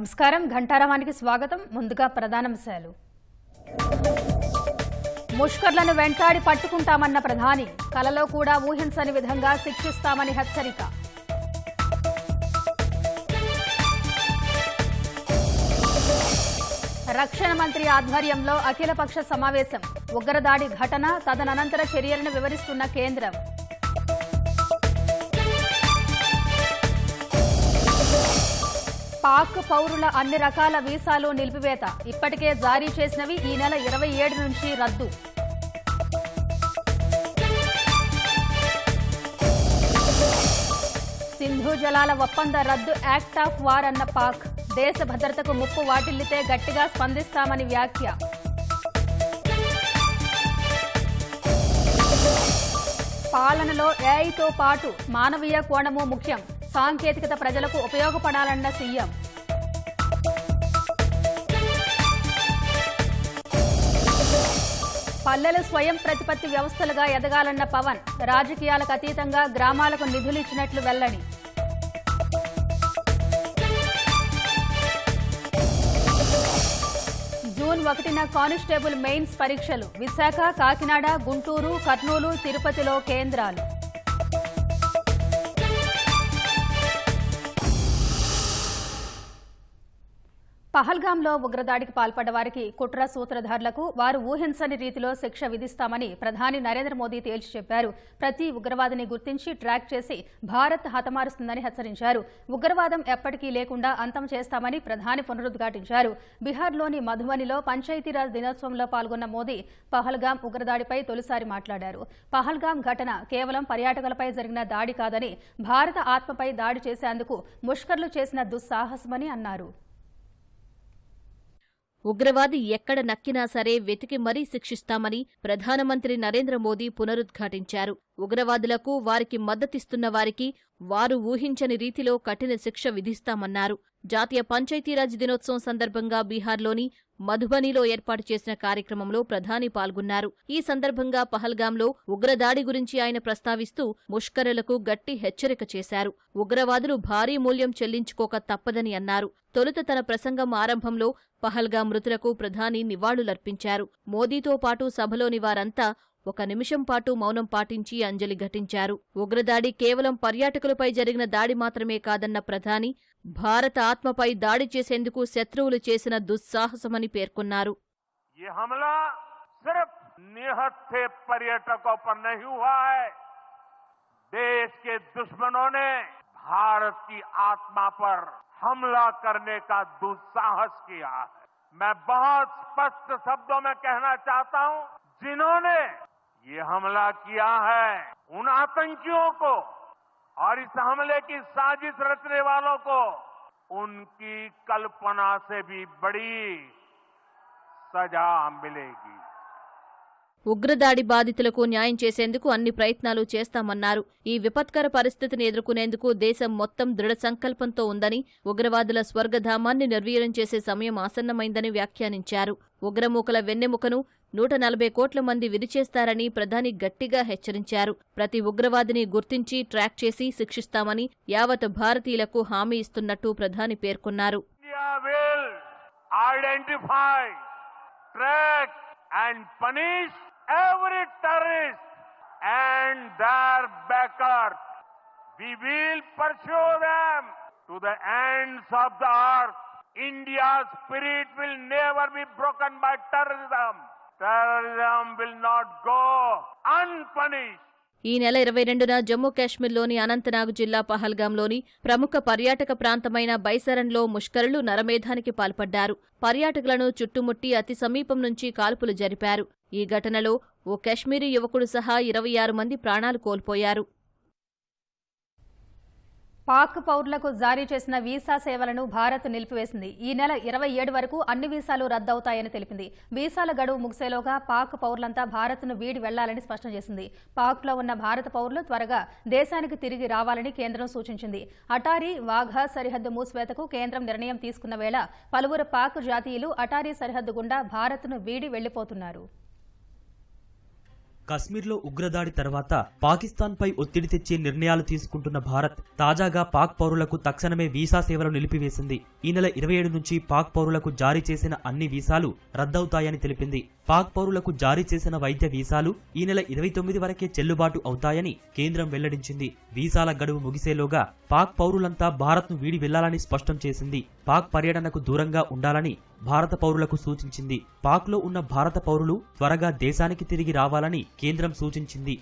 నమస్కారం ఘంటారావానికి స్వాగతం. ముందుగా ప్రధానాంశాలు. ముష్కర్లను వెంటాడి పట్టుకుంటామన్న ప్రధాని, కలలో కూడా ఊహించని విధంగా శిక్షిస్తామని హెచ్చరిక. రక్షణ మంత్రి ఆధ్వర్యంలో అఖిలపక్ష సమావేశం. ఉగ్రదాడి ఘటన, తదనంతర చర్యలను వివరిస్తున్న కేంద్రం. పాక్ పౌరుల అన్ని రకాల వీసాలు నిలిపివేత. ఇప్పటికే జారీ చేసినవి ఈ నెల 27 నుంచి రద్దు. సింధు జలాల ఒప్పంద రద్దు యాక్ట్ ఆఫ్ వార్ అన్న పాక్. దేశ భద్రతకు ముప్పు వాటిల్లితే గట్టిగా స్పందిస్తామని వ్యాఖ్య. పాలనలో ఏఐతో పాటు మానవీయ కోణము ముఖ్యం. సాంకేతికత ప్రజలకు ఉపయోగపడాలన్న సీఎం. పల్లెలు స్వయం ప్రతిపత్తి వ్యవస్థలుగా ఎదగాలన్న పవన్. రాజకీయాలకు అతీతంగా గ్రామాలకు నిధులు ఇచ్చినట్లు వెల్లడి. జూన్ 1న కానిస్టేబుల్ మెయిన్స్ పరీక్షలు. విశాఖ, కాకినాడ, గుంటూరు, కర్నూలు, తిరుపతిలో కేంద్రాలు. పహల్గాంలో ఉగ్రదాడికి పాల్పడ్డ వారికి, కుట్ర సూత్రధారులకు వారు ఊహించని రీతిలో శిక్ష విధిస్తామని ప్రధాని నరేంద్ర మోదీ తేల్చి చెప్పారు. ప్రతి ఉగ్రవాదిని గుర్తించి ట్రాక్ చేసి భారత్ హతమారుస్తుందని హెచ్చరించారు. ఉగ్రవాదం ఎప్పటికీ లేకుండా అంతం చేస్తామని ప్రధాని పునరుద్ఘాటించారు. బీహార్లోని మధుబనిలో పంచాయతీరాజ్ దినోత్సవంలో పాల్గొన్న మోదీ పహల్గాం ఉగ్రదాడిపై తొలిసారి మాట్లాడారు. పహల్గాం ఘటన కేవలం పర్యాటకులపై జరిగిన దాడి కాదని, భారత ఆత్మపై దాడి చేసేందుకు ముష్కర్లు చేసిన దుస్సాహసమని అన్నారు. ఉగ్రవాది ఎక్కడ నక్కినా సరే వెతికి మరీ శిక్షిస్తామని ప్రధానమంత్రి నరేంద్ర మోదీ పునరుద్ఘాటించారు. ఉగ్రవాదులకు, వారికి మద్దతిస్తున్న వారికి వారు ఊహించని రీతిలో కఠిన శిక్ష విధిస్తామన్నారు. జాతీయ పంచాయతీరాజ్ దినోత్సవం సందర్భంగా బీహార్లోని మధుబనిలో ఏర్పాటు చేసిన కార్యక్రమంలో ప్రధాని పాల్గొన్నారు. ఈ సందర్భంగా పహల్గాంలో ఉగ్రదాడి గురించి ఆయన ప్రస్తావిస్తూ ముష్కరులకు గట్టి హెచ్చరిక చేశారు. ఉగ్రవాదులు భారీ మూల్యం చెల్లించుకోక తప్పదని అన్నారు. తొలుత తన ప్రసంగం ఆరంభంలో పహల్గాం మృతులకు ప్రధాని నివాళులర్పించారు. మోదీతో పాటు సభలోని వారంతా 1 నిమిషం పాటు మౌనం పాటించి అంజలి ఘటించారు. ఉగ్రదాడి కేవలం పర్యాటకులపై జరిగిన దాడి మాత్రమే కాదన్న ప్రధాని, భారత ఆత్మపై దాడి చేసేందుకు శత్రువులు చేసిన దుస్సాహసమని పేర్కొన్నారు. ये हमला सिर्फ निहत्थे पर्यटकों पर नहीं हुआ है. देश के दुश्मनों ने भारत की आत्मा पर हमला करने का दुस्साहस किया है. मैं बहुत स्पष्ट शब्दों में कहना चाहता हूं, जिन्होंने ये हमला किया है उन आतंकियों को और इस हमले की साजिश रचने वालों को उनकी कल्पना से भी बड़ी सजा मिलेगी. ఉగ్రదాడి బాధితులకు న్యాయం చేసేందుకు అన్ని ప్రయత్నాలు చేస్తామన్నారు. ఈ విపత్కర పరిస్థితిని ఎదుర్కొనేందుకు దేశం మొత్తం దృఢ సంకల్పంతో ఉందని, ఉగ్రవాదుల స్వర్గధామాన్ని నిర్వీర్యం చేసే సమయం ఆసన్నమైందని వ్యాఖ్యానించారు. ఉగ్రమూకల వెన్నెముకను 140 కోట్ల మంది విరిచేస్తారని ప్రధాని గట్టిగా హెచ్చరించారు. ప్రతి ఉగ్రవాదిని గుర్తించి ట్రాక్ చేసి శిక్షిస్తామని యావత్ భారతీయులకు హామీ ఇస్తున్నట్టు ప్రధాని పేర్కొన్నారు. Every terrorist and their backers, we will pursue them to the ends of the earth. India's spirit will never be broken by terrorism. Terrorism will not go unpunished. ఈ నెల 22న జమ్మూ కాశ్మీర్లోని అనంతనాగ్ జిల్లా పహల్గాంలోని ప్రముఖ పర్యాటక ప్రాంతమైన బైసరన్లో ముష్కరులు నరమేధానికి పాల్పడ్డారు. పర్యాటకులను చుట్టుముట్టి అతి సమీపం నుంచి కాల్పులు జరిపారు. ఈ ఘటనలో ఓ కాశ్మీరీ యువకుడు సహా 26 మంది ప్రాణాలు కోల్పోయారు. పాక్ పౌరులకు జారీ చేసిన వీసా సేవలను భారత్ నిలిపివేసింది. ఈ నెల 27 వరకు అన్ని వీసాలు రద్దవుతాయని తెలిపింది. వీసాల గడువు ముగిసేలోగా పాక్ పౌరులంతా భారత్ను వీడి వెళ్లాలని స్పష్టం చేసింది. పాక్లో ఉన్న భారత పౌరులు త్వరగా దేశానికి తిరిగి రావాలని కేంద్రం సూచించింది. అటారీ, వాఘా సరిహద్దు మూసివేతకు కేంద్రం నిర్ణయం తీసుకున్న వేళ పలువురు పాక్ జాతీయులు అటారీ సరిహద్దు గుండా భారత్ను వీడి వెళ్లిపోతున్నారు. కశ్మీర్లో ఉగ్రదాడి తర్వాత పాకిస్తాన్పై ఒత్తిడి తెచ్చే నిర్ణయాలు తీసుకుంటున్న భారత్ తాజాగా పాక్ పౌరులకు తక్షణమే వీసా సేవలు నిలిపివేసింది. ఈ నెల 27 నుంచి పాక్ పౌరులకు జారీ చేసిన అన్ని వీసాలు రద్దవుతాయని తెలిపింది. పాక్ పౌరులకు జారీ చేసిన వైద్య వీసాలు ఈ నెల 29 వరకే చెల్లుబాటు అవుతాయని కేంద్రం వెల్లడించింది. వీసాల గడువు ముగిసేలోగా పాక్ పౌరులంతా భారత్ను వీడి వెళ్లాలని స్పష్టం చేసింది. పాక్ పర్యటనకు దూరంగా ఉండాలని భారత పౌరులకు సూచించింది. పాక్లో ఉన్న భారత పౌరులు త్వరగా దేశానికి తిరిగి రావాలని కేంద్రం సూచించింది.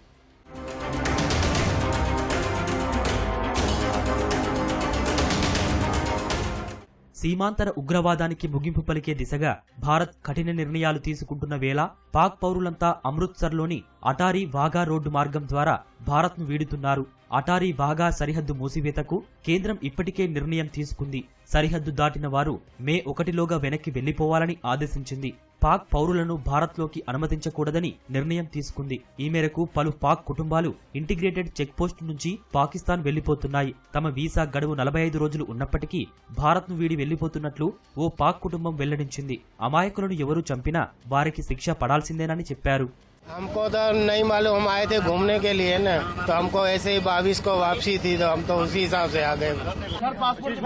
సీమాంతర ఉగ్రవాదానికి ముగింపు పలికే దిశగా భారత్ కఠిన నిర్ణయాలు తీసుకుంటున్న వేళ పాక్ పౌరులంతా అమృత్సర్లోని అటారీ వాఘా రోడ్డు మార్గం ద్వారా భారత్ను వీడుతున్నారు. అటారీ వాఘా సరిహద్దు మూసివేతకు కేంద్రం ఇప్పటికే నిర్ణయం తీసుకుంది. సరిహద్దు దాటిన వారు మే 1లోగా వెనక్కి వెళ్లిపోవాలని ఆదేశించింది. పాక్ పౌరులను భారత్లోకి అనుమతించకూడదని నిర్ణయం తీసుకుంది. ఈ మేరకు పలు పాక్ కుటుంబాలు ఇంటిగ్రేటెడ్ చెక్ పోస్ట్ నుంచి పాకిస్తాన్ వెళ్లిపోతున్నాయి. తమ వీసా గడువు 45 రోజులు ఉన్నప్పటికీ భారత్ను వీడి వెళ్లిపోతున్నట్లు ఓ పాక్ కుటుంబం వెల్లడించింది. అమాయకులను ఎవరు చంపినా వారికి శిక్ష పడాల్సిందేనని చెప్పారు. हमको तो नहीं मालूम, हम आए थे घूमने के लिए ना, तो हमको ऐसे ही 22 को वापसी थी, तो हम तो उसी हिसाब से आ गए।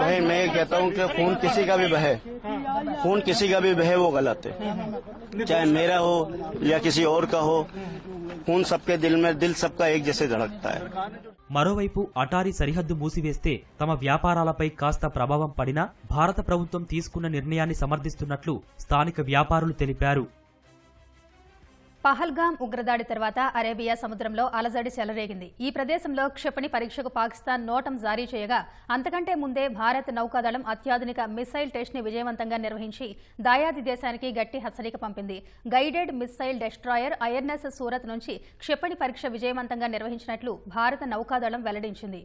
नहीं, मैं कहता हूँ कि खून किसी का भी बहे, खून किसी का भी बहे वो गलत है, चाहे मेरा हो या किसी और का हो, खून सबके दिल में, दिल सबका एक जैसे धड़कता है। మరోవైపు అటారీ సరిహద్దు మూసివేస్తే తమ వ్యాపారాలపై కాస్త ప్రభావం పడినా భారత ప్రభుత్వం తీసుకున్న నిర్ణయాన్ని సమర్థిస్తున్నట్లు స్థానిక వ్యాపారులు తెలిపారు. పహల్గాం ఉగ్రదాడి తర్వాత అరేబియా సముద్రంలో అలజడి చెలరేగింది. ఈ ప్రదేశంలో క్షిపణి పరీక్షకు పాకిస్తాన్ నోటం జారీ చేయగా అంతకంటే ముందే భారత్ నౌకాదళం అత్యాధునిక మిస్సైల్ టెస్ట్ ని విజయవంతంగా నిర్వహించి దాయాది దేశానికి గట్టి హెచ్చరిక పంపింది. Guided missile destroyer INS Surat నుంచి క్షిపణి పరీక్ష విజయవంతంగా నిర్వహించినట్లు భారత నౌకాదళం వెల్లడించింది.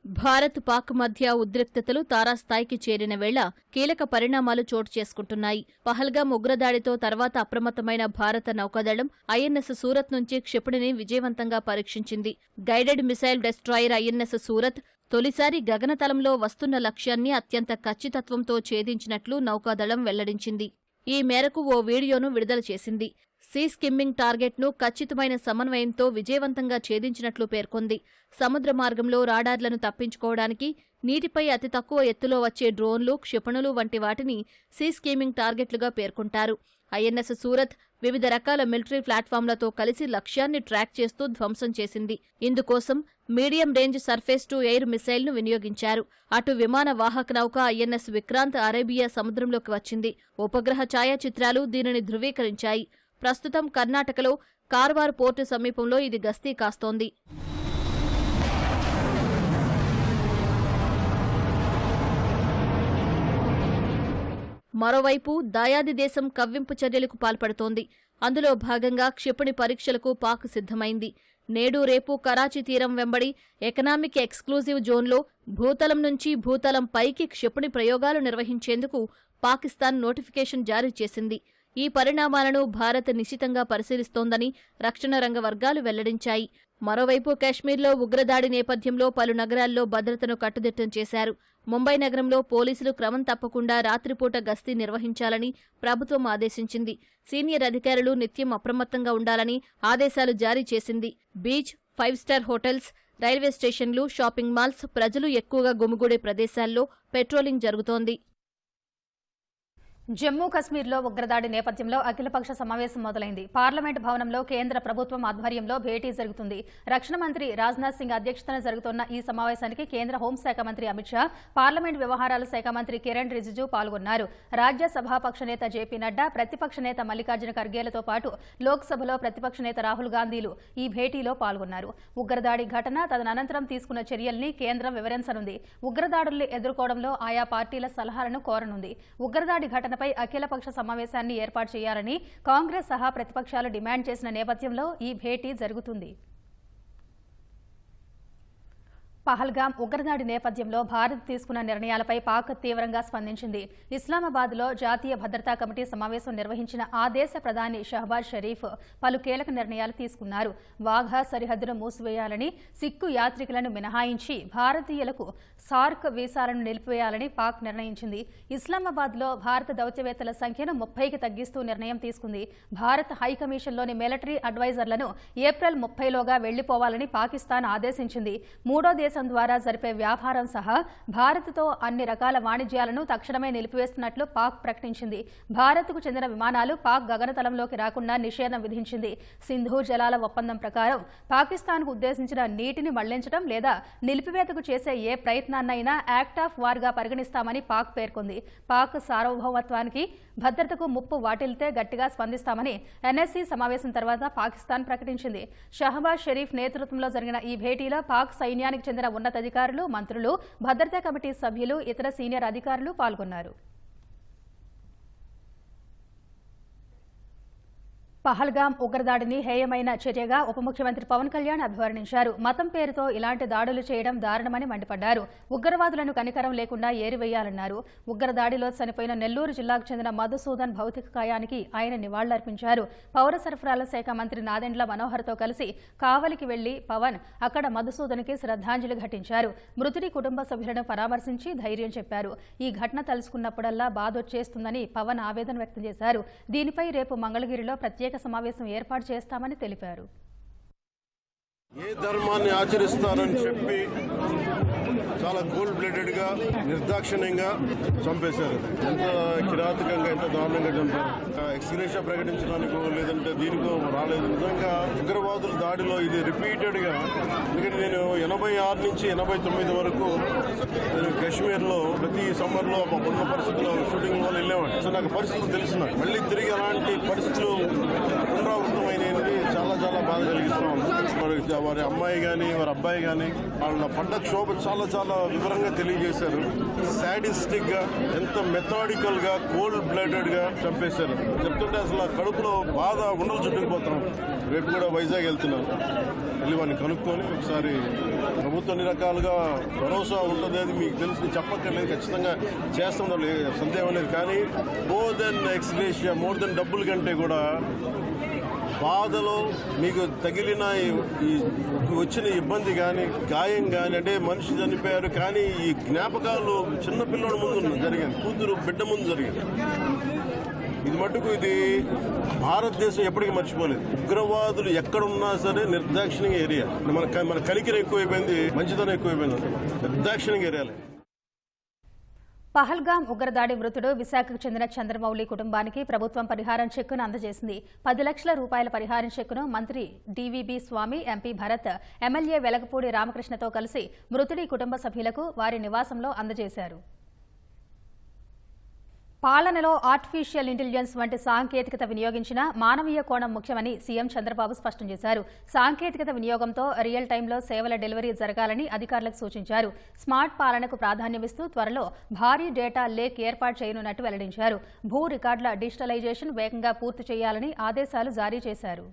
భారత్ పాక్ మధ్య ఉద్రిక్తతలు తారాస్థాయికి చేరిన వేళ కీలక పరిణామాలు చోటు చేసుకుంటున్నాయి. పహల్గాం ఉగ్రదాడితో తర్వాత అప్రమత్తమైన భారత నౌకాదళం ఐఎన్ఎస్ సూరత్ నుంచి క్షిపణిని విజయవంతంగా పరీక్షించింది. Guided missile destroyer INS Surat తొలిసారి గగనతలంలో వస్తున్న లక్ష్యాన్ని అత్యంత ఖచ్చితత్వంతో ఛేదించినట్లు నౌకాదళం వెల్లడించింది. ఈ మేరకు ఓ వీడియోను విడుదల చేసింది. సీ స్కిమ్మింగ్ టార్గెట్ను ఖచ్చితమైన సమన్వయంతో విజయవంతంగా ఛేదించినట్లు పేర్కొంది. సముద్ర మార్గంలో రాడార్లను తప్పించుకోవడానికి నీటిపై అతి తక్కువ ఎత్తులో వచ్చే డ్రోన్లు, క్షిపణులు వంటి వాటిని సీ స్కిమ్మింగ్ టార్గెట్లుగా పేర్కొంటారు. ఐఎన్ఎస్ సూరత్ వివిధ రకాల మిలిటరీ ప్లాట్ఫామ్లతో కలిసి లక్ష్యాన్ని ట్రాక్ చేస్తూ ధ్వంసం చేసింది. ఇందుకోసం medium range surface to air మిసైల్ను వినియోగించారు. అటు విమాన వాహక నౌక ఐఎన్ఎస్ విక్రాంత్ అరేబియా సముద్రంలోకి వచ్చింది. ఉపగ్రహ ఛాయాచిత్రాలు దీనిని ధృవీకరించాయి. ప్రస్తుతం కర్ణాటకలో కార్వార్ పోర్టు సమీపంలో ఇది గస్తీ కాస్తోంది. మరోవైపు దాయాది దేశం కవ్వింపు చర్యలకు పాల్పడుతోంది. అందులో భాగంగా క్షిపణి పరీక్షలకు పాక్ సిద్ధమైంది. నేడు రేపు కరాచీ తీరం వెంబడి ఎకనామిక్ ఎక్స్క్లూజివ్ జోన్లో భూతలం నుంచి భూతలం పైకి క్షిపణి ప్రయోగాలు నిర్వహించేందుకు పాకిస్తాన్ నోటిఫికేషన్ జారీ చేసింది. ఈ పరిణామాలను భారత్ నిశితంగా పరిశీలిస్తోందని రక్షణ రంగ వర్గాలు వెల్లడించాయి. మరోవైపు కాశ్మీర్లో ఉగ్రదాడి నేపథ్యంలో పలు నగరాల్లో భద్రతను కట్టుదిట్టం చేశారు. ముంబై నగరంలో పోలీసులు క్రమం తప్పకుండా రాత్రిపూట గస్తీ నిర్వహించాలని ప్రభుత్వం ఆదేశించింది. సీనియర్ అధికారులు నిత్యం అప్రమత్తంగా ఉండాలని ఆదేశాలు జారీ చేసింది. బీచ్, 5 స్టార్ హోటల్స్, రైల్వే స్టేషన్లు, షాపింగ్ మాల్స్, ప్రజలు ఎక్కువగా గుమిగూడే ప్రదేశాల్లో పెట్రోలింగ్ జరుగుతోంది. జమ్మూ కశ్మీర్లో ఉగ్రదాడి నేపథ్యంలో అఖిలపక్ష సమావేశం మొదలైంది. పార్లమెంట్ భవనంలో కేంద్ర ప్రభుత్వం ఆధ్వర్యంలో భేటీ జరుగుతుంది. రక్షణ మంత్రి రాజ్నాథ్ సింగ్ అధ్యక్షతన జరుగుతున్న ఈ సమావేశానికి కేంద్ర హోంశాఖ మంత్రి అమిత్ షా, పార్లమెంట్ వ్యవహారాల శాఖ మంత్రి కిరణ్ రిజిజు పాల్గొన్నారు. రాజ్యసభాపక్ష నేత జేపీ నడ్డా, ప్రతిపక్ష నేత మల్లికార్జున ఖర్గేలతో పాటు లోక్సభలో ప్రతిపక్ష నేత రాహుల్ గాంధీలు ఈ భేటీలో పాల్గొన్నారు. ఉగ్రదాడి ఘటన, తదనంతరం తీసుకున్న చర్యల్ని కేంద్రం వివరించనుంది. ఉగ్రదాడుల్ని ఎదుర్కోవడంలో ఆయా పార్టీల సలహాలను కోరనుంది. ఉగ్రదాడి ఘటన అఖిలపక్ష సమావేశాన్ని ఏర్పాటు చేయాలని కాంగ్రెస్ సహా ప్రతిపక్షాలు డిమాండ్ చేసిన నేపథ్యంలో ఈ భేటీ జరుగుతుంది. పహల్గాం ఉగ్రదాడి నేపథ్యంలో భారత్ తీసుకున్న నిర్ణయాలపై పాక్ తీవ్రంగా స్పందించింది. ఇస్లామాబాద్లో జాతీయ భద్రతా కమిటీ సమావేశం నిర్వహించిన ఆ దేశ ప్రధాని షహబాజ్ షరీఫ్ పలు కీలక నిర్ణయాలు తీసుకున్నారు. వాఘా సరిహద్దును మూసివేయాలని, సిక్కు యాత్రికులను మినహాయించి భారతీయులకు సార్క్ వీసాలను నిలిపివేయాలని పాక్ నిర్ణయించింది. ఇస్లామాబాద్లో భారత దౌత్యవేత్తల సంఖ్యను 30కి తగ్గిస్తూ నిర్ణయం తీసుకుంది. భారత్ హైకమిషన్లోని మిలిటరీ అడ్వైజర్లను ఏప్రిల్ 30లోగా వెళ్లిపోవాలని పాకిస్తాన్ ఆదేశించింది. మూడో దేశం ద్వారా జరిపే వ్యాపారం సహా భారత్తో అన్ని రకాల వాణిజ్యాలను తక్షణమే నిలిపివేస్తున్నట్లు పాక్ ప్రకటించింది. భారత్కు చెందిన విమానాలు పాక్ గగనతలంలోకి రాకుండా నిషేధం విధించింది. సింధు జలాల ఒప్పందం ప్రకారం పాకిస్తాన్కు ఉద్దేశించిన నీటిని మళ్లించడం లేదా నిలిపివేతకు చేసే ఏ ప్రయత్నాన్నైనా యాక్ట్ ఆఫ్ వార్గా పరిగణిస్తామని పాక్ పేర్కొంది. పాక్ సార్వభౌమత్వానికి భద్రతకు ముప్పు వాటిల్తే గట్టిగా స్పందిస్తామని ఎన్ఎస్సీ సమావేశం తర్వాత పాకిస్తాన్ ప్రకటించింది. షహబాజ్ షరీఫ్ నేతృత్వంలో జరిగిన ఈ భేటీలో పాక్ సైన్యానికి చెందిన ఉన్నతాధికారులు, మంత్రులు, భద్రతా కమిటీ సభ్యులు, ఇతర సీనియర్ అధికారులు పాల్గొన్నారు. పహల్గాం ఉగ్రదాడిని హేయమైన చర్యగా ఉప ముఖ్యమంత్రి పవన్ కళ్యాణ్ అభివర్ణించారు. మతం పేరుతో ఇలాంటి దాడులు చేయడం దారుణమని మండిపడ్డారు. ఉగ్రవాదులను కనికరం లేకుండా ఏరివేయాలన్నారు. ఉగ్రదాడిలో చనిపోయిన నెల్లూరు జిల్లాకు చెందిన మధుసూదన్ భౌతిక కాయానికి ఆయన నివాళులర్పించారు. పౌర సరఫరాల శాఖ మంత్రి నాదెండ్ల మనోహర్తో కలిసి కావలికి వెళ్లి పవన్ అక్కడ మధుసూదన్కి శ్రద్ధాంజలి ఘటించారు. మృతుడి కుటుంబ సభ్యులను పరామర్శించి ధైర్యం చెప్పారు. ఈ ఘటన తలుచుకున్నప్పుడల్లా బాధొచ్చేస్తుందని పవన్ ఆవేదన వ్యక్తం చేశారు. దీనిపై రేపు మంగళగిరిలో ప్రత్యేక సమావేశం ఏర్పాటు చేస్తామని తెలిపారు. ఏ ధర్మాన్ని ఆచరిస్తారని చెప్పి చాలా కోల్డ్ బ్లడెడ్ గా నిర్దాక్షిణ్యంగా చంపేశారు. ఎంత కిరాతకంగా, ఎంత దారుణంగా చంపారు. ఎక్స్గ్రేషియా ప్రకటించడానికో లేదంటే దీనికో రాలేదు. నిజంగా ఉగ్రవాదుల దాడిలో ఇది రిపీటెడ్ గా, ఎందుకంటే నేను 86 నుంచి 89 వరకు నేను కాశ్మీర్ లో ప్రతి సమ్మర్ లో ఉన్న పరిస్థితుల్లో షూటింగ్ వల్ల వెళ్ళేవాడిని. సో నాకు పరిస్థితులు తెలుసు. మళ్ళీ తిరిగి అలాంటి పరిస్థితులు పునరావృతమైనది చాలా చాలా బాధ కలిగిస్తా ఉంది. వారి అమ్మాయి కానీ వారి అబ్బాయి కానీ వాళ్ళ పడ్డ క్షోభ చాలా చాలా వివరంగా తెలియజేశారు. సాడిస్టిక్ గా, ఎంత మెథాడికల్ గా, కోల్డ్ బ్లడెడ్ గా చంపేశారు. చెప్తుంటే అసలు కడుపులో బాధ ఉండలు చుట్టుకుపోతున్నాం. రేపు కూడా వైజాగ్ వెళ్తున్నాం. వెళ్ళి వాడిని కనుక్కొని ఒకసారి ప్రభుత్వం అన్ని రకాలుగా భరోసా ఉంటుంది. అది మీకు తెలిసి చెప్పక్కర్లేదు, ఖచ్చితంగా చేస్తుందో సందేహం లేదు. కానీ more than ex gratia, more than డబ్బుల కంటే కూడా బాధలో మీకు తగిలిన వచ్చిన ఇబ్బంది కానీ, గాయం కానీ, అంటే మనిషి చనిపోయారు కానీ ఈ జ్ఞాపకాలు చిన్నపిల్లల ముందు జరిగింది, కూతురు బిడ్డ ముందు జరిగింది. ఇది మటుకు ఇది భారతదేశం ఎప్పటికీ మర్చిపోలేదు. ఉగ్రవాదులు ఎక్కడున్నా సరే నిర్దాక్షిణ్యంగా ఏరియా. మన కలికిన ఎక్కువైపోయింది, మంచితనం ఎక్కువైపోయింది. నిర్దాక్షిణ్యంగా ఏరియాలి. పహల్గాం ఉగ్రదాడి మృతుడు విశాఖకు చెందిన చంద్రమౌళి కుటుంబానికి ప్రభుత్వం పరిహారం చెక్కును అందజేసింది. 10 లక్షల రూపాయల పరిహారం చెక్కును మంత్రి డీవీబీ స్వామి, ఎంపీ భరత్, ఎమ్మెల్యే వెలగపూడి రామకృష్ణతో కలిసి మృతుడి కుటుంబ సభ్యులకు వారి నివాసంలో అందజేశారు. పాలనలో ఆర్టిఫిషియల్ ఇంటెలిజెన్స్ వంటి సాంకేతికత వినియోగించిన మానవీయ కోణం ముఖ్యమని సీఎం చంద్రబాబు స్పష్టం చేశారు. సాంకేతికత వినియోగంతో రియల్ టైంలో సేవల డెలివరీ జరగాలని అధికారులకు సూచించారు. స్మార్ట్ పాలనకు ప్రాధాన్యమిస్తూ త్వరలో భారీ డేటా లేక్ ఏర్పాటు చేయనున్నట్టు వెల్లడించారు. భూ రికార్డుల డిజిటలైజేషన్ వేగంగా పూర్తి చేయాలని ఆదేశాలు జారీ చేశారు.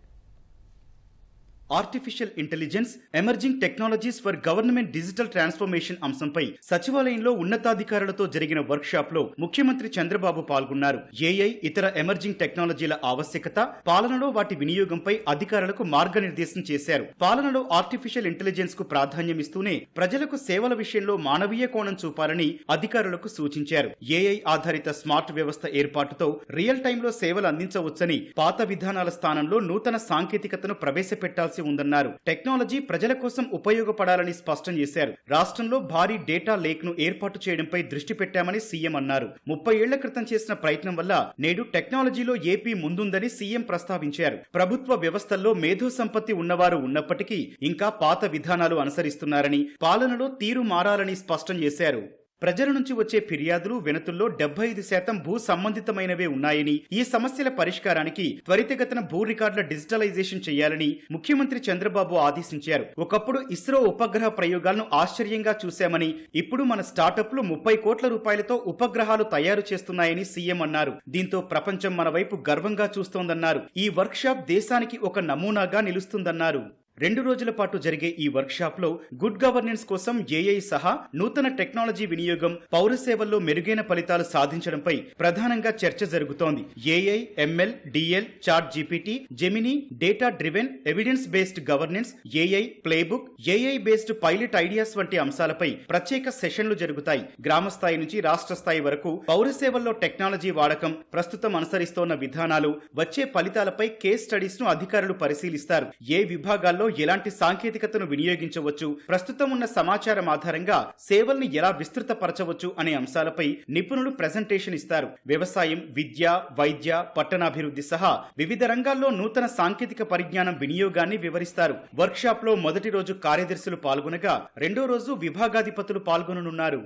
Artificial intelligence, emerging technologies for government digital transformation అంశంపై సచివాలయంలో ఉన్నతాధికారులతో జరిగిన వర్క్ షాప్ లో ముఖ్యమంత్రి చంద్రబాబు పాల్గొన్నారు. ఏఐ, ఇతర ఎమర్జింగ్ టెక్నాలజీల ఆవశ్యకత, పాలనలో వాటి వినియోగంపై అధికారులకు మార్గనిర్దేశం చేశారు. పాలనలో ఆర్టిఫిషియల్ ఇంటెలిజెన్స్ కు ప్రాధాన్యమిస్తూనే ప్రజలకు సేవల విషయంలో మానవీయ కోణం చూపాలని అధికారులకు సూచించారు. ఏఐ ఆధారిత స్మార్ట్ వ్యవస్థ ఏర్పాటుతో రియల్ టైంలో సేవలు అందించవచ్చని, పాత విధానాల స్థానంలో నూతన సాంకేతికతను ప్రవేశపెట్టాల్సి ఉందన్నారు. టెక్నాలజీ ప్రజల కోసం ఉపయోగపడాలని స్పష్టం చేశారు. రాష్ట్రంలో భారీ డేటా లేక్ ను ఏర్పాటు చేయడంపై దృష్టి పెట్టామని సీఎం అన్నారు. 30 ఏళ్ల క్రితం చేసిన ప్రయత్నం వల్ల నేడు టెక్నాలజీలో ఏపీ ముందుందని సీఎం ప్రస్తావించారు. ప్రభుత్వ వ్యవస్థల్లో మేధో సంపత్తి ఉన్నవారు ఉన్నప్పటికీ ఇంకా పాత విధానాలు అనుసరిస్తున్నారని, పాలనలో తీరు మారాలని స్పష్టం చేశారు. ప్రజల నుంచి వచ్చే ఫిర్యాదులు, వినతుల్లో 75% భూ సంబంధితమైనవే ఉన్నాయని, ఈ సమస్యల పరిష్కారానికి త్వరితగతిన భూ రికార్డుల డిజిటలైజేషన్ చేయాలని ముఖ్యమంత్రి చంద్రబాబు ఆదేశించారు. ఒకప్పుడు ఇస్రో ఉపగ్రహ ప్రయోగాలను ఆశ్చర్యంగా చూశామని, ఇప్పుడు మన స్టార్టప్లు 30 కోట్ల రూపాయలతో ఉపగ్రహాలు తయారు చేస్తున్నాయని సీఎం అన్నారు. దీంతో ప్రపంచం మన వైపు గర్వంగా చూస్తోందన్నారు. ఈ వర్క్ షాప్ దేశానికి ఒక నమూనాగా నిలుస్తుందన్నారు. 2 రోజుల పాటు జరిగే ఈ వర్క్షాప్ లో గుడ్ గవర్నెన్స్ కోసం ఏఐ సహా నూతన టెక్నాలజీ వినియోగం, పౌర సేవల్లో మెరుగైన ఫలితాలు సాధించడంపై ప్రధానంగా చర్చ జరుగుతోంది. AI, ML, DL, chat GPT, Gemini, data driven, evidence based governance, AI playbook, AI based pilot ideas వంటి అంశాలపై ప్రత్యేక సెషన్లు జరుగుతాయి. గ్రామ స్థాయి నుంచి రాష్ట్ర స్థాయి వరకు పౌర సేవల్లో టెక్నాలజీ వాడకం, ప్రస్తుతం అనుసరిస్తోన్న విధానాలు, వచ్చే ఫలితాలపై కేస్ స్టడీస్ ను అధికారులు పరిశీలిస్తారు. ఏ విభాగాల్లో ఎలాంటి సాంకేతికతను వినియోగించవచ్చు, ప్రస్తుతం ఉన్న సమాచారం ఆధారంగా సేవల్ని ఎలా విస్తృతపరచవచ్చు అనే అంశాలపై నిపుణులు ప్రెజెంటేషన్ ఇస్తారు. వ్యవసాయం, విద్య, వైద్య, పట్టణాభివృద్ధి సహా వివిధ రంగాల్లో నూతన సాంకేతిక పరిజ్ఞానం వినియోగాన్ని వివరిస్తారు. వర్క్షాప్ లో మొదటి రోజు కార్యదర్శులు పాల్గొనగా రెండో రోజు విభాగాధిపతులు పాల్గొననున్నారు.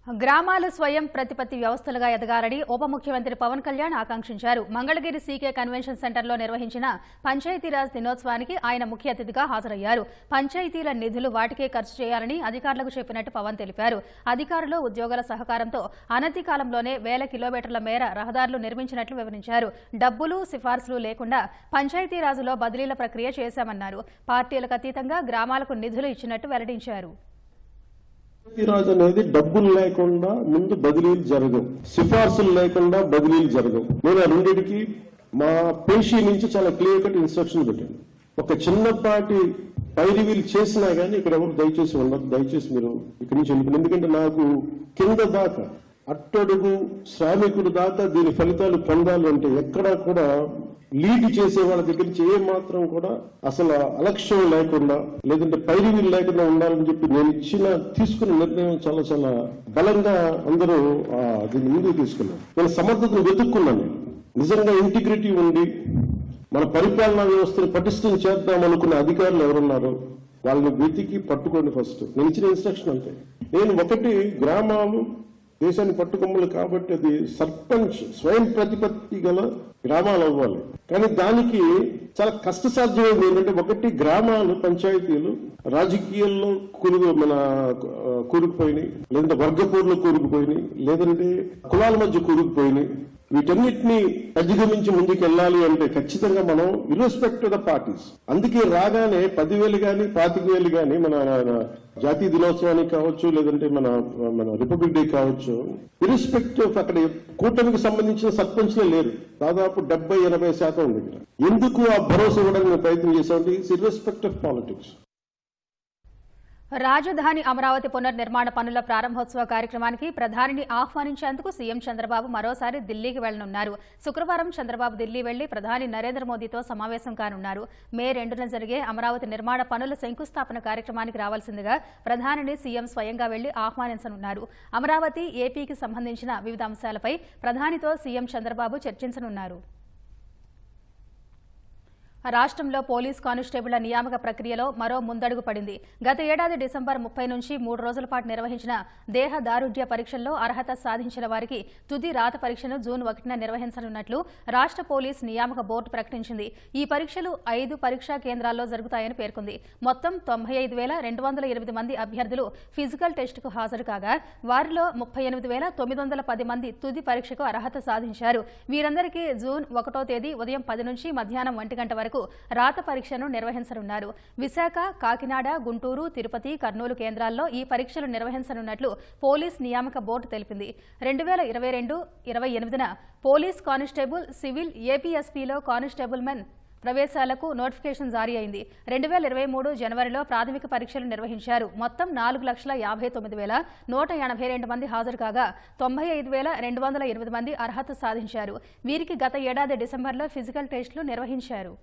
గ్రామాలు స్వయం ప్రతిపత్తి వ్యవస్థలుగా ఎదగాలని ఉప ముఖ్యమంత్రి పవన్ కళ్యాణ్ ఆకాంక్షించారు. మంగళగిరి సీకే కన్వెన్షన్ సెంటర్లో నిర్వహించిన పంచాయతీరాజ్ దినోత్సవానికి ఆయన ముఖ్య అతిథిగా హాజరయ్యారు. పంచాయతీల నిధులు వాటికే ఖర్చు చేయాలని అధికారులకు చెప్పినట్టు పవన్ తెలిపారు. అధికారులు, ఉద్యోగుల సహకారంతో అనతి కాలంలోనే 1000 కిలోమీటర్ల మేర రహదారులు నిర్మించినట్లు వివరించారు. డబ్బులు, సిఫార్సులు లేకుండా పంచాయతీరాజులో బదిలీల ప్రక్రియ చేశామన్నారు. పార్టీలకు అతీతంగా గ్రామాలకు నిధులు ఇచ్చినట్టు వెల్లడించారు. పంచాయతీరాజ్ అనేది డబ్బులు లేకుండా ముందు బదిలీలు జరగవు, సిఫార్సులు లేకుండా బదిలీలు జరగవు. నేను ఆ రెండింటికి మా పేషీ నుంచి చాలా క్లియర్ కట్ ఇన్స్ట్రక్షన్ పెట్టాను. ఒక చిన్నపాటి పైరివీలు చేసినా గానీ ఇక్కడ ఎవరు దయచేసి ఉండదు, దయచేసి మీరు ఇక్కడి నుంచి వెళ్ళిపోయింది. ఎందుకంటే నాకు కింద దాకా అట్టడుగు శ్రామికుడు దాకా దీని ఫలితాలు పొందాలంటే ఎక్కడా కూడా లీడ్ చేసే వాళ్ళ దగ్గర నుంచి ఏ మాత్రం కూడా అసలు అలక్ష్యం లేకుండా, లేదంటే పైరివీలు లేకుండా ఉండాలని చెప్పి నేను తీసుకున్న నిర్ణయం చాలా చాలా బలంగా అందరూ దీన్ని ముందుకు తీసుకున్నాను. నేను సమర్థతను వెతుక్కున్నాను. నిజంగా ఇంటిగ్రిటీ ఉండి మన పరిపాలనా వ్యవస్థను పటిష్టం చేద్దాం అనుకున్న అధికారులు ఎవరున్నారో వాళ్ళని వెతికి పట్టుకోండి. ఫస్ట్ నేను ఇచ్చిన ఇన్స్ట్రక్షన్ అంతే. నేను ఒకటి, గ్రామాలు దేశాన్ని పట్టుకొమ్మలు కాబట్టి అది సర్పంచ్ స్వయం ప్రతిపత్తి గల గ్రామాలు అవ్వాలి. కానీ దానికి చాలా కష్టసాధ్యమైంది. ఏంటంటే ఒకటి, గ్రామాలు, పంచాయతీలు రాజకీయాల్లో కూరుకుపోయినాయి, లేదంటే వర్గపోర్లో కూరుకుపోయినాయి, లేదంటే కులాల మధ్య కూరుకుపోయినాయి. వీటన్నిటినీ అధిగమించి ముందుకు వెళ్ళాలి అంటే ఖచ్చితంగా మనం ఇర్రెస్పెక్టివ్ ద పార్టీస్. అందుకే రాగానే 10,000 కానీ 25,000 కానీ మన జాతీయ దినోత్సవానికి కావచ్చు, లేదంటే మన రిపబ్లిక్ డే కావచ్చు, ఇర్రెస్పెక్టివ్ అక్కడ కూటమికి సంబంధించిన సర్పంచ్లే లేరు. దాదాపు 70-80% ఉంది ఇక్కడ. ఎందుకు ఆ భరోసా ఇవ్వడానికి ప్రయత్నం చేశామంటే ఇట్స్ ఇర్రెస్పెక్టివ్ ఆఫ్ పాలిటిక్స్. రాజధాని అమరావతి పునర్నిర్మాణ పనుల ప్రారంభోత్సవ కార్యక్రమానికి ప్రధానిని ఆహ్వానించేందుకు సీఎం చంద్రబాబు మరోసారి ఢిల్లీకి వెళ్లనున్నారు. శుక్రవారం చంద్రబాబు ఢిల్లీ వెళ్లి ప్రధాని నరేంద్ర మోదీతో సమావేశం కానున్నారు. మే 2న జరిగే అమరావతి నిర్మాణ పనుల శంకుస్థాపన కార్యక్రమానికి రావాల్సిందిగా ప్రధానిని సీఎం స్వయంగా వెళ్లి ఆహ్వానించనున్నారు. అమరావతి, ఏపీకి సంబంధించిన వివిధ అంశాలపై ప్రధానితో సీఎం చంద్రబాబు చర్చించనున్నారు. రాష్ట్రంలో పోలీస్ కానిస్టేబుళ్ల నియామక ప్రక్రియలో మరో ముందడుగు పడింది. గత ఏడాది డిసెంబర్ 30 నుంచి 3 రోజుల పాటు నిర్వహించిన దేహ దారుఢ్య పరీక్షల్లో అర్హత సాధించిన వారికి తుది రాత పరీక్షను జూన్ 1న నిర్వహించనున్నట్లు రాష్ట్ర పోలీస్ నియామక బోర్డు ప్రకటించింది. ఈ పరీక్షలు 5 పరీక్షా కేంద్రాల్లో జరుగుతాయని పేర్కొంది. మొత్తం 95,208 మంది అభ్యర్థులు ఫిజికల్ టెస్టుకు హాజరు కాగా వారిలో 38,910 మంది తుది పరీక్షకు అర్హత సాధించారు. వీరందరికీ జూన్ 1వ తేదీ ఉదయం 10 నుంచి మధ్యాహ్నం 1 గంట వరకు రాత పరీక్షను నిర్వహించనున్నారు. విశాఖ, కాకినాడ, గుంటూరు, తిరుపతి, కర్నూలు కేంద్రాల్లో ఈ పరీక్షలు నిర్వహించనున్నట్లు పోలీస్ నియామక బోర్డు తెలిపింది. 2022-28న పోలీస్ కానిస్టేబుల్, సివిల్, ఏపీఎస్పీలో కానిస్టేబుల్ మెన్ ప్రవేశాలకు నోటిఫికేషన్ జారీ అయింది. 2023 జనవరిలో ప్రాథమిక పరీక్షలు నిర్వహించారు. మొత్తం 4,59,182 మంది హాజరు కాగా 95,208 మంది అర్హత సాధించారు. వీరికి గత ఏడాది డిసెంబర్లో ఫిజికల్ టెస్టులు నిర్వహించారు.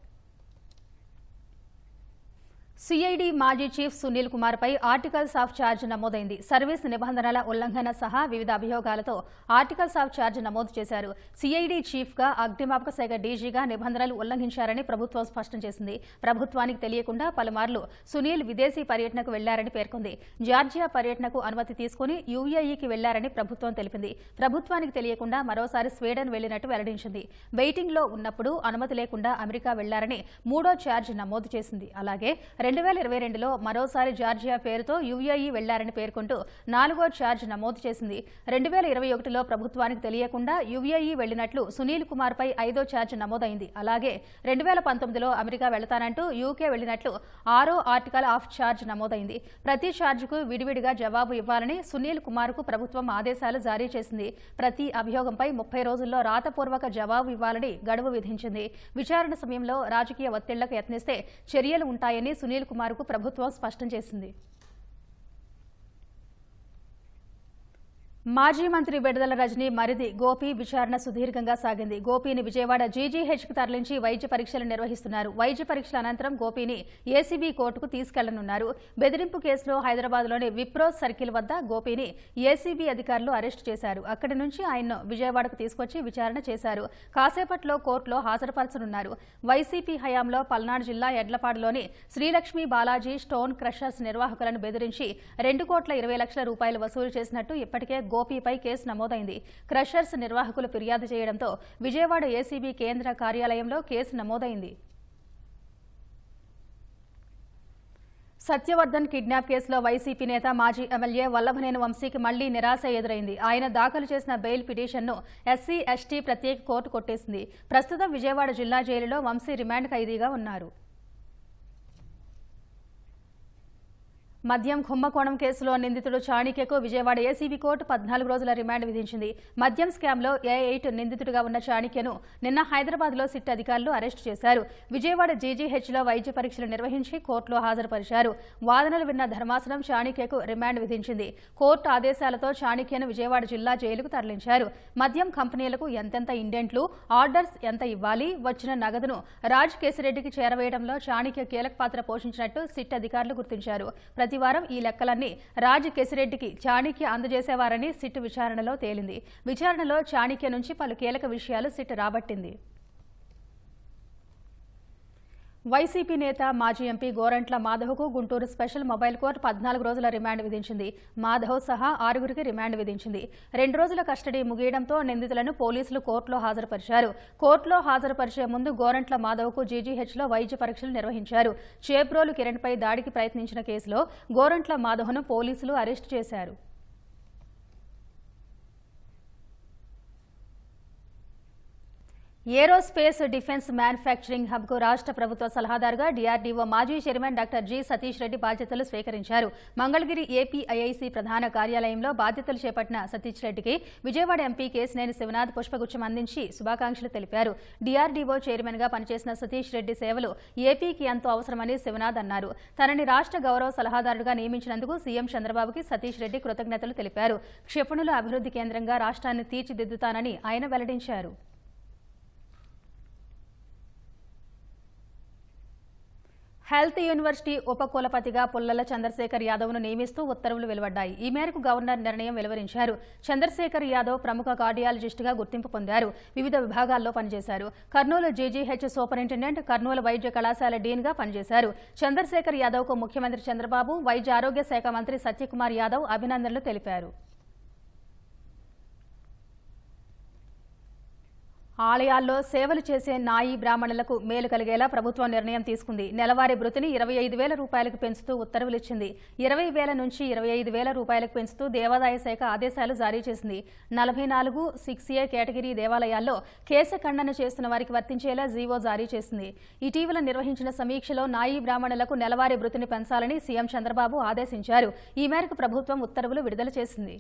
సిఐడి మాజీ చీఫ్ సునీల్ కుమార్ పై ఆర్టికల్స్ ఆఫ్ ఛార్జ్ నమోదైంది. సర్వీస్ నిబంధనల ఉల్లంఘన సహా వివిధ అభియోగాలతో ఆర్టికల్స్ ఆఫ్ ఛార్జ్ నమోదు చేశారు. సిఐడి చీఫ్ గా, అగ్నిమాపక శాఖ డీజీగా నిబంధనలు ఉల్లంఘించారని ప్రభుత్వం స్పష్టం చేసింది. ప్రభుత్వానికి తెలియకుండా పలుమార్లు సునీల్ విదేశీ పర్యటనకు వెళ్లారని పేర్కొంది. జార్జియా పర్యటనకు అనుమతి తీసుకుని యూఏఈకి వెళ్లారని ప్రభుత్వం తెలిపింది. ప్రభుత్వానికి తెలియకుండా మరోసారి స్వీడన్ వెళ్లినట్టు వెల్లడించింది. వెయిటింగ్ లో ఉన్నప్పుడు అనుమతి లేకుండా అమెరికా వెళ్లారని 3వ ఛార్జ్ నమోదు చేసింది. అలాగే 2022లో మరోసారి జార్జియా పేరుతో యుఏఈ వెళ్లారని పేర్కొంటూ 4వ ఛార్జ్ నమోదు చేసింది. 2021లో ప్రభుత్వానికి తెలియకుండా యుఏఈ వెళ్లినట్లు సునీల్ కుమార్ పై 5వ ఛార్జ్ నమోదైంది. అలాగే 2019లో అమెరికా వెళతానంటూ యూకే వెళ్లినట్లు 6వ ఆర్టికల్ ఆఫ్ ఛార్జ్ నమోదైంది. ప్రతి ఛార్జ్కు విడివిడిగా జవాబు ఇవ్వాలని సునీల్ కుమార్కు ప్రభుత్వం ఆదేశాలు జారీ చేసింది. ప్రతి అభియోగంపై 30 రోజుల్లో రాతపూర్వక జవాబు ఇవ్వాలని గడువు విధించింది. విచారణ సమయంలో రాజకీయ ఒత్తిళ్లకు యత్నిస్తే చర్యలు ఉంటాయని సునీల్ కుమార్కు ప్రభుత్వం స్పష్టం చేసింది. మాజీ మంత్రి విడుదల రజనీ మరిది గోపి విచారణ సుదీర్ఘంగా సాగింది. గోపిని విజయవాడ జీజీహెచ్కు తరలించి వైద్య పరీక్షలు నిర్వహిస్తున్నారు. వైద్య పరీక్షల అనంతరం గోపిని ఏసీబీ కోర్టుకు తీసుకెళ్లనున్నారు. బెదిరింపు కేసులో హైదరాబాద్లోని విప్రో సర్కిల్ వద్ద గోపిని ఏసీబీ అధికారులు అరెస్టు చేశారు. అక్కడి నుంచి ఆయన్ను విజయవాడకు తీసుకొచ్చి విచారణ చేశారు. కాసేపట్లో కోర్టులో హాజరుపరచనున్నారు. వైసీపీ హయాంలో పల్నాడు జిల్లా ఎడ్లపాడులోని శ్రీలక్ష్మీ బాలాజీ స్టోన్ క్రషర్స్ నిర్వాహకులను బెదిరించి 2,20,00,000 రూపాయలు వసూలు చేసినట్టు ఇప్పటికే గోపీపై కేసు నమోదైంది. క్రషర్స్ నిర్వాహకులు ఫిర్యాదు చేయడంతో విజయవాడ ఏసీబీ కేంద్ర కార్యాలయంలో కేసు నమోదైంది. సత్యవర్ధన్ కిడ్నాప్ కేసులో వైసీపీ నేత మాజీ ఎమ్మెల్యే వల్లభనేని వంశీకి మళ్లీ నిరాశ ఎదురైంది. ఆయన దాఖలు చేసిన బెయిల్ పిటిషన్ను ఎస్సీ ఎస్టీ ప్రత్యేక కోర్టు కొట్టేసింది. ప్రస్తుతం విజయవాడ జిల్లా జైలులో వంశీ రిమాండ్ ఖైదీగా ఉన్నారు. మద్యం కుంభకోణం కేసులో నిందితుడు చాణిక్యకు విజయవాడ ఏసీబీ కోర్టు 14 రోజుల రిమాండ్ విధించింది. మద్యం స్కామ్లో A8 నిందితుడిగా ఉన్న చాణిక్యను నిన్న హైదరాబాద్లో సిట్ అధికారులు అరెస్టు చేశారు. విజయవాడ జీజీహెచ్లో వైద్య పరీక్షలు నిర్వహించి కోర్టులో హాజరుపరిచారు. వాదనలు విన్న ధర్మాసనం చాణిక్యకు రిమాండ్ విధించింది. కోర్టు ఆదేశాలతో చాణిక్యను విజయవాడ జిల్లా జైలుకు తరలించారు. మద్యం కంపెనీలకు ఎంతెంత ఇండెంట్లు, ఆర్డర్స్ ఎంత ఇవ్వాలి, వచ్చిన నగదును రాజ్ కేసిరెడ్డికి చేరవేయడంలో చాణిక్య కీలక పాత్ర పోషించినట్టు సిట్ అధికారులు గుర్తించారు. ప్రతివారం ఈ లెక్కలన్నీ రాజ్ కేసిరెడ్డికి చాణిక్య అందజేసేవారని సిట్ విచారణలో తేలింది. విచారణలో చాణిక్య నుంచి పలు కీలక విషయాలు సిట్ రాబట్టింది. వైసీపీ నేత మాజీ ఎంపీ గోరంట్ల మాధవ్కు గుంటూరు స్పెషల్ మొబైల్ కోర్టు 14 రోజుల రిమాండ్ విధించింది. మాధవ్ సహా 6గురికి రిమాండ్ విధించింది. 2 రోజుల కస్టడీ ముగియడంతో నిందితులను పోలీసులు కోర్టులో హాజరుపరిచారు. కోర్టులో హాజరుపరిచే ముందు గోరంట్ల మాధవ్కు జీజీహెచ్లో వైద్య పరీక్షలు నిర్వహించారు. చేబ్రోలు కిరణ్పై దాడికి ప్రయత్నించిన కేసులో గోరంట్ల మాధవ్ను పోలీసులు అరెస్టు చేశారు. ఏరోస్పేస్ డిఫెన్స్ మ్యానుఫ్యాక్చరింగ్ హబ్కు రాష్ట్ర ప్రభుత్వ సలహాదారుగా డీఆర్డీఓ మాజీ chairman doctor G Satish Reddy బాధ్యతలు స్వీకరించారు. మంగళగిరి ఏపీఐఐసీ ప్రధాన కార్యాలయంలో బాధ్యతలు చేపట్టిన సతీష్ రెడ్డికి విజయవాడ ఎంపీ కేశినేని శివనాథ్ పుష్పగుచ్చం అందించి శుభాకాంక్షలు తెలిపారు. డీఆర్డీఓ చైర్మన్గా పనిచేసిన సతీష్ రెడ్డి సేవలు ఏపీకి ఎంతో అవసరమని శివనాథ్ అన్నారు. తనని రాష్ట్ర గౌరవ సలహాదారుగా నియమించినందుకు సీఎం చంద్రబాబుకి సతీష్ రెడ్డి కృతజ్ఞతలు తెలిపారు. క్షిపణుల అభివృద్ధి కేంద్రంగా రాష్ట్రాన్ని తీర్చిదిద్దుతానని ఆయన వెల్లడించారు. హెల్త్ యూనివర్సిటీ ఉపకులపతిగా పుల్లల చంద్రశేఖర్ యాదవ్ను నియమిస్తూ ఉత్తర్వులు వెలువడ్డాయి. ఈ మేరకు గవర్నర్ నిర్ణయం వెలువరించారు. చంద్రశేఖర్ యాదవ్ ప్రముఖ కార్డియాలజిస్టుగా గుర్తింపు పొందారు. వివిధ విభాగాల్లో పనిచేశారు. కర్నూలు జీజీహెచ్ సూపరింటెండెంట్, కర్నూలు వైద్య కళాశాల డీన్గా పనిచేశారు. చంద్రశేఖర్ యాదవ్కు ముఖ్యమంత్రి చంద్రబాబు, వైద్య ఆరోగ్య శాఖ మంత్రి సత్యకుమార్ యాదవ్ అభినందనలు తెలిపారు. ఆలయాల్లో సేవలు చేసే నాయి బ్రాహ్మణులకు మేలు కలిగేలా ప్రభుత్వం నిర్ణయం తీసుకుంది. నెలవారీ భృతిని 25,000 రూపాయలకు పెంచుతూ ఉత్తర్వులిచ్చింది. 20,000 నుంచి 25,000 రూపాయలకు పెంచుతూ దేవాదాయ శాఖ ఆదేశాలు జారీ చేసింది. 44 6A కేటగిరీ దేవాలయాల్లో కేశఖండన చేస్తున్న వారికి వర్తించేలా జీవో జారీ చేసింది. ఇటీవల నిర్వహించిన సమీక్షలో నాయి బ్రాహ్మణులకు నెలవారీ భృతిని పెంచాలని సీఎం చంద్రబాబు ఆదేశించారు. ఈ మేరకు ప్రభుత్వం ఉత్తర్వులు విడుదల చేసింది.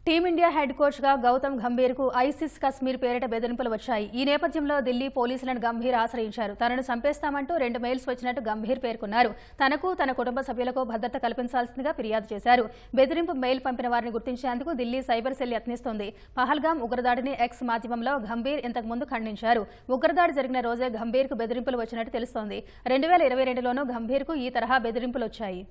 టీమిండియా హెడ్ కోచ్గా గౌతమ్ గంభీర్కు ఐసిస్ కశ్మీర్ పేరిట బెదిరింపులు వచ్చాయి. ఈ నేపథ్యంలో ఢిల్లీ పోలీసులను గంభీర్ ఆశ్రయించారు. తనను చంపేస్తామంటూ 2 మెయిల్స్ వచ్చినట్టు గంభీర్ పేర్కొన్నారు. తనకు, తన కుటుంబ సభ్యులకు భద్రత కల్పించాల్సిందిగా ఫిర్యాదు చేశారు. బెదిరింపు మెయిల్ పంపిన వారిని గుర్తించేందుకు ఢిల్లీ సైబర్ సెల్ యత్నిస్తోంది. పహల్గాం ఉగ్రదాడిని ఎక్స్ మాధ్యమంలో గంభీర్ ఇంతకుముందు ఖండించారు. ఉగ్రదాడి జరిగిన రోజే గంభీర్కు బెదిరింపులు వచ్చినట్టు తెలుస్తోంది. 2022లోనూ గంభీర్కు ఈ తరహా బెదిరింపులు వచ్చాయి.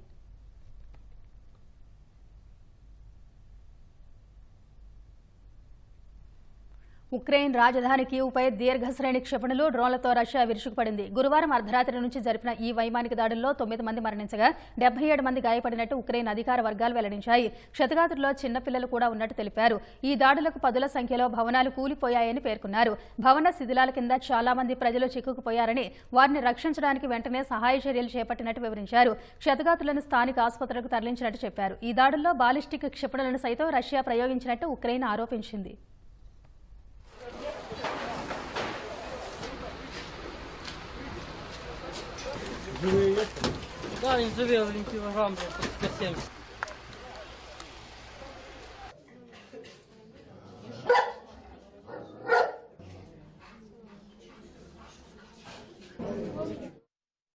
ఉక్రెయిన్ రాజధాని కీవ్పై దీర్ఘశ్రేణి క్షిపణులు డ్రోన్లతో రష్యా విరుచుకుపడింది. గురువారం అర్ధరాత్రి నుంచి జరిపిన ఈ వైమానిక దాడుల్లో 9 మంది మరణించగా 77 మంది గాయపడినట్టు ఉక్రెయిన్ అధికార వర్గాలు వెల్లడించాయి. క్షతగాత్రుల్లో చిన్నపిల్లలు కూడా ఉన్నట్టు తెలిపారు. ఈ దాడులకు పదుల సంఖ్యలో భవనాలు కూలిపోయాయని పేర్కొన్నారు. భవన శిథిలాల కింద చాలా మంది ప్రజలు చిక్కుకుపోయారని, వారిని రక్షించడానికి వెంటనే సహాయ చర్యలు చేపట్టినట్టు వివరించారు. క్షతగాత్రులను స్థానిక ఆసుపత్రులకు తరలించినట్టు చెప్పారు. ఈ దాడుల్లో బాలిస్టిక్ క్షిపణులను సైతం రష్యా ప్రయోగించినట్టు ఉక్రెయిన్ ఆరోపించింది. Да, він живе 1 кілограм, 170.